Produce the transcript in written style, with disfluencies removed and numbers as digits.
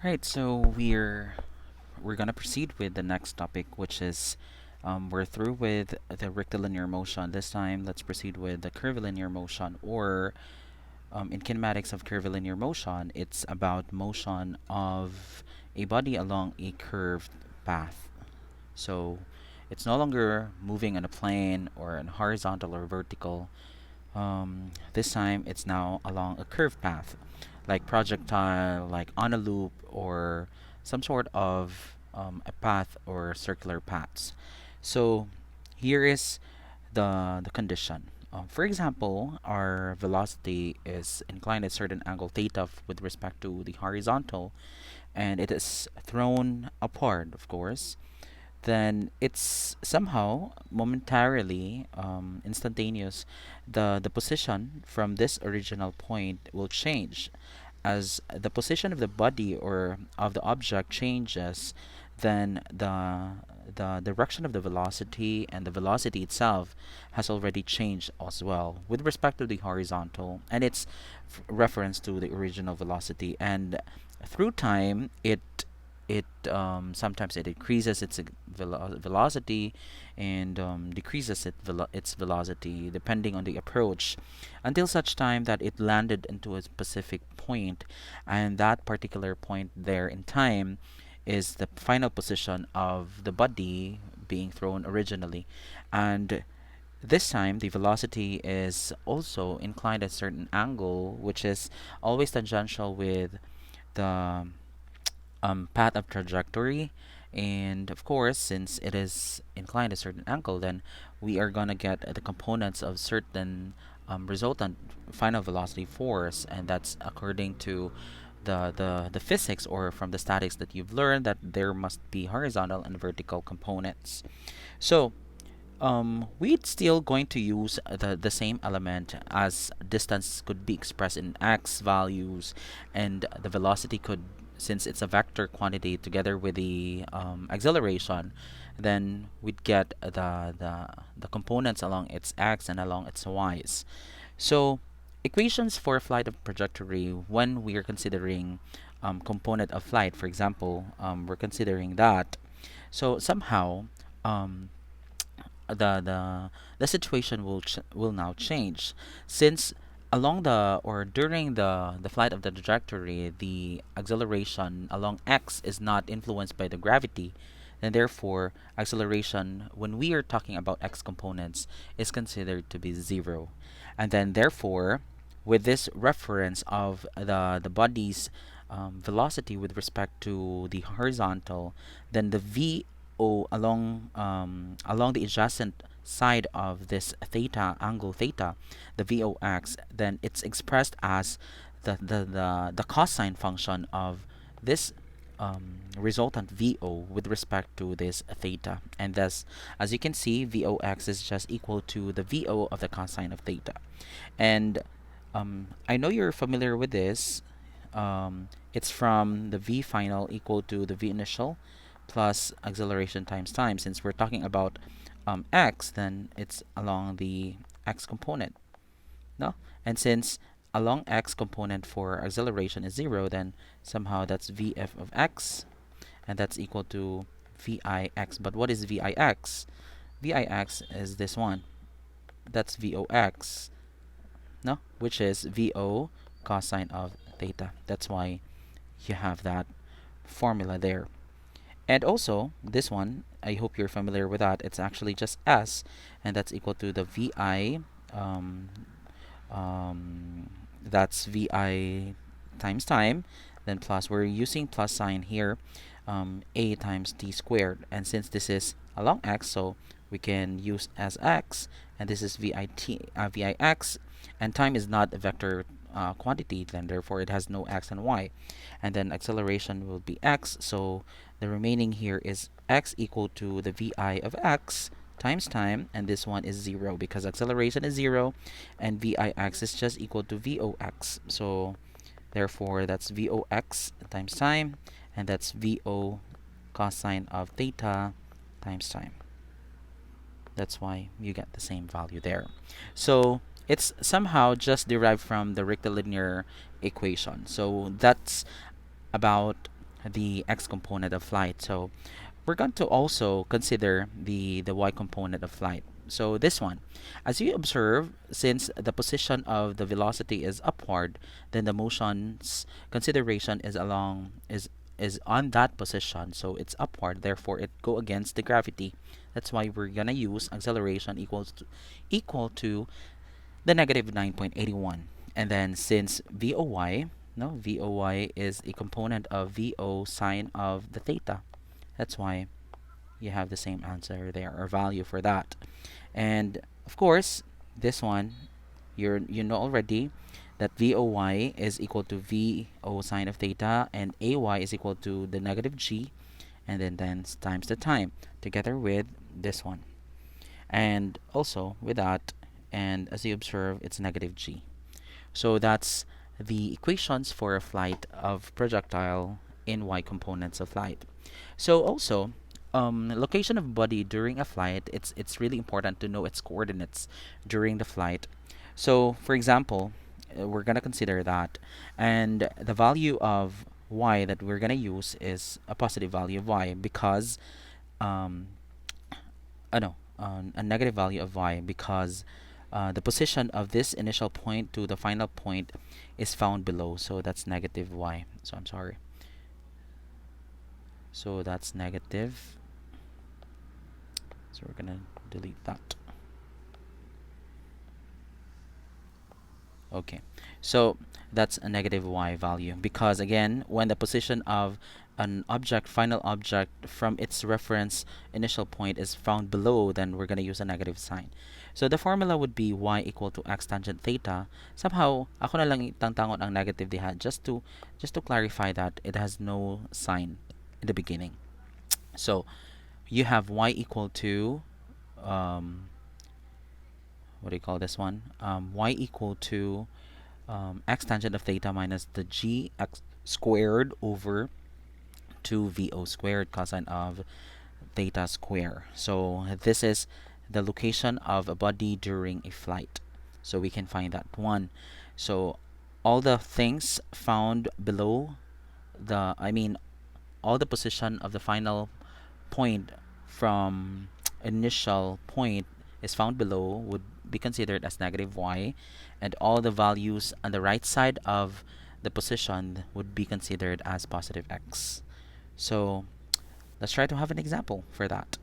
Right, so we're gonna proceed with the next topic, which is we're through with the rectilinear motion. This time, let's proceed with the curvilinear motion, or in kinematics of curvilinear motion, it's about motion of a body along a curved path. So it's no longer moving on a plane or an horizontal or vertical. This time, it's now along a curved path, like projectile, like on a loop, or some sort of a path or circular paths. So here is the condition. For example, our velocity is inclined at certain angle theta with respect to the horizontal, and it is thrown upward, of course. Then it's somehow momentarily instantaneous. The position from this original point will change as the position of the body or of the object changes. Then the direction of the velocity and the velocity itself has already changed as well with respect to the horizontal, and it's reference to the original velocity. And through time, it sometimes it increases its velocity and decreases its velocity depending on the approach, until such time that it landed into a specific point, and that particular point there in time is the final position of the body being thrown originally. And this time the velocity is also inclined at a certain angle, which is always tangential with the path of trajectory. And of course, since it is inclined a certain angle, then we are going to get the components of certain resultant final velocity force, and that's according to the physics or from the statics that you've learned, that there must be horizontal and vertical components. So we're still going to use the same element, as distance could be expressed in x values, and the velocity could, since it's a vector quantity together with the acceleration, then we'd get the components along its x and along its y's. So equations for flight of trajectory, when we are considering component of flight, for example, we're considering that. So somehow um, the situation will now change, since along the or during the flight of the trajectory, the acceleration along x is not influenced by the gravity, and therefore acceleration when we are talking about x components is considered to be zero. And then therefore, with this reference of the body's velocity with respect to the horizontal, then the VO along the adjacent side of this theta angle theta, the VOX, then it's expressed as the cosine function of this resultant VO with respect to this theta. And thus, as you can see, VOX is just equal to the VO of the cosine of theta. And I know you're familiar with this. It's from the V final equal to the V initial plus acceleration times time. Since we're talking about x, then it's along the x component. No? And since along x component for acceleration is 0, then somehow that's Vf of x, and that's equal to Vix. But what is Vix? Vix is this one. That's Vox, no? Which is VO cosine of theta. That's why you have that formula there. And also, this one, I hope you're familiar with that. It's actually just S, and that's equal to the VI. Um, that's VI times time, then plus, we're using plus sign here, A times t squared. And since this is along x, so we can use as x, and this is Vix, and time is not a vector quantity, then therefore it has no x and y. And then acceleration will be x, so the remaining here is x equal to the Vi of x times time, and this one is 0 because acceleration is 0, and Vix is just equal to Vox. So therefore that's Vox times time, and that's VO cosine of theta times time. That's why you get the same value there. So it's somehow just derived from the rectilinear equation. So that's about the x component of flight. So we're going to also consider the y component of flight. So this one, as you observe, since the position of the velocity is upward, then the motion's consideration is on that position, so it's upward. Therefore, it go against the gravity. That's why we're gonna use acceleration equal to the negative 9.81. And then since VOY, no, VOY is a component of VO sine of the theta. That's why you have the same answer there, or value for that. And of course, this one, you know already that VOY is equal to VO sine of theta, and AY is equal to the negative G, and then times the time, together with this one. And also with that, and as you observe, it's negative G. So that's the equations for a flight of projectile in y components of flight. So also, location of body during a flight, it's really important to know its coordinates during the flight. So for example, we're gonna consider that, and the value of y that we're gonna use is a positive value of y because um, no, a negative value of y because the position of this initial point to the final point is found below, so that's negative y. So I'm sorry. So that's negative. So we're gonna delete that. Okay, so that's a negative y value because again, when the position of an object, final object from its reference initial point is found below, then we're going to use a negative sign. So the formula would be y equal to x tangent theta. Somehow, ako na lang itangtangon ang negative diha just to clarify that it has no sign in the beginning. So you have y equal to um, what do you call this one? Y equal to x tangent of theta minus the g x squared over 2 VO squared cosine of theta square. So this is the location of a body during a flight. So we can find that one. So all the things found below all the position of the final point from initial point is found below would be considered as negative y, and all the values on the right side of the position would be considered as positive x. So let's try to have an example for that.